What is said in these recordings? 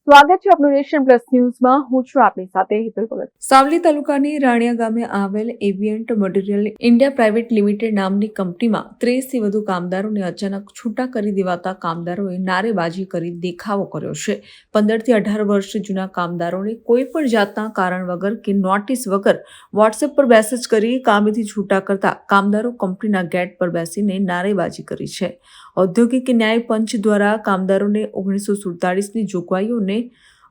સ્વાગત છે આપનું નેશન પ્લસ ન્યૂઝમાં. હું છું આપની સાથે હિતલ ભગત. સાવલી તાલુકાની રાણિયા ગામે આવેલ એવિયન્ટ મટીરીયલ ઇન્ડિયા પ્રાઇવેટ લિમિટેડ નામની કંપનીમાં 30થી વધુ કામદારોને અચાનક છૂટા કરી દેવાતા કામદારોએ નારેબાજી કરી દેખાવો કર્યો છે. 15 થી 18 વર્ષ જૂના કામદારોને કોઈ પણ જાતના કારણ વગર કે નોટિસ વગર વોટ્સએપ પર મેસેજ કરી કામેથી છૂટા કરતા કામદારો કંપનીના ગેટ પર બેસીને નારેબાજી કરી છે. ઔદ્યોગિક ન્યાય પંચ દ્વારા કામદારોને 1947ની જોગવાઈઓને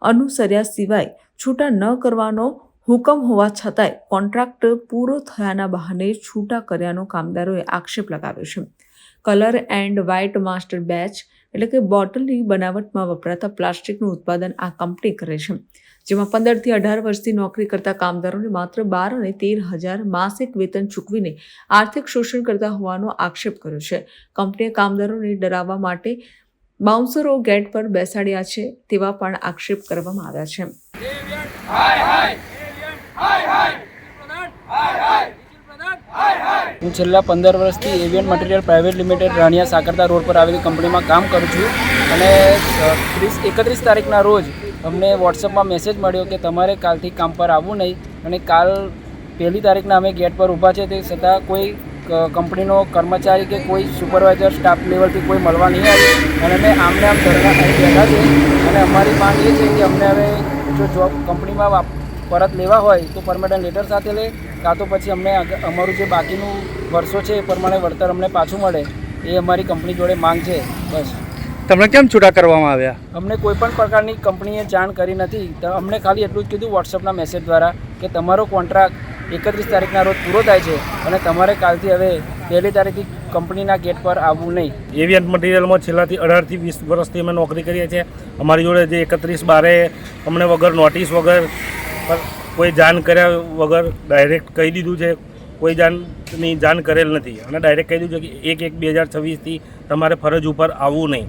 અનુસર્યા સિવાય છૂટા ન કરવાનો હુકમ હોવા છતાંય કોન્ટ્રાક્ટ પૂરો થયાના બહાને છૂટા કર્યાનો કામદારોએ આક્ષેપ લગાવ્યો છે. Colour and white master batch એટલે કે બોટલની બનાવટમાં વપરાતા પ્લાસ્ટિકનું ઉત્પાદન આ કંપની કરે છે, જેમાં 15 થી 18 વર્ષથી નોકરી કરતા કામદારોને માત્ર 12 અને 13,000 માસિક વેતન ચૂકવીને આર્થિક શોષણ કરતા હોવાનો આક્ષેપ કર્યો છે. કંપનીએ કામદારોને ડરાવવા માટે બાઉન્સરો ગેટ પર બેસાડ્યા છે તેવા પણ આક્ષેપ કરવામાં આવ્યા છે. હું છેલ્લા 15 વર્ષથી એવિયન્ટ material private limited Rania સાકરતા road પર આવેલી કંપનીમાં કામ કરું છું અને 31 તારીખના રોજ અમને વોટ્સઅપમાં મેસેજ મળ્યો કે તમારે કાલથી કામ પર આવવું નહીં, અને કાલ 1 તારીખના અમે ગેટ પર ઊભા છે તે છતાં કોઈ કંપનીનો કર્મચારી કે કોઈ સુપરવાઇઝર સ્ટાફ લેવલથી કોઈ મળવા નહીં આવ્યું અને અમે આમને આમ ધરણા અહીં બેઠા છે. અને અમારી માંગ એ છે કે અમને હવે જો જોબ કંપનીમાં પરત લેવા હોય તો પરમેનન્ટ લેટર સાથે લે, કાં તો પછી અમને અમારું જે બાકીનું વર્ષો છે એ પ્રમાણે વળતર અમને પાછું મળે, એ અમારી કંપની જોડે માંગ છે. બસ. તમને કેમ છૂટા કરવામાં આવ્યા? અમને કોઈ પણ પ્રકારની કંપનીએ જાણ કરી નથી. અમને ખાલી એટલું જ કીધું વોટ્સઅપના મેસેજ દ્વારા કે તમારો કોન્ટ્રાક્ટ 31 તારીખના રોજ પૂરો થાય છે અને તમારે કાલથી હવે 1 તારીખથી કંપનીના ગેટ પર આવવું નહીં. એવિયન્ટ મટીરિયલમાં છેલ્લાથી 18 થી 20 વર્ષથી અમે નોકરી કરીએ છીએ. અમારી જોડે જે 31/12 અમને વગર નોટિસ વગર કોઈ જાણ કર્યા વગર ડાયરેક્ટ કહી દીધું છે, કોઈ જાણ કરેલ નથી અને ડાયરેક્ટ કહી દીધું છે કે 1/1/2026થી તમારે ફરજ ઉપર આવવું નહીં.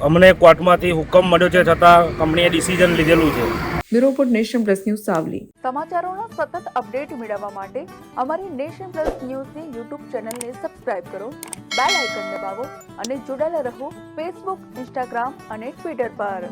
અમને કોર્ટમાંથી હુકમ મળ્યો છે છતાં કંપનીએ ડિસિઝન લીધેલું છે. Bureau report Nation Plus News Savli. સમાચારોનો સતત અપડેટ મેળવવા માટે અમારી નેશન પ્લસ ન્યૂઝની યુટ્યુબ ચેનલને સબસ્ક્રાઇબ કરો, બેલ આઇકન દબાવો અને જોડાયેલા રહો ફેસબુક, ઇન્સ્ટાગ્રામ અને ટ્વિટર પર.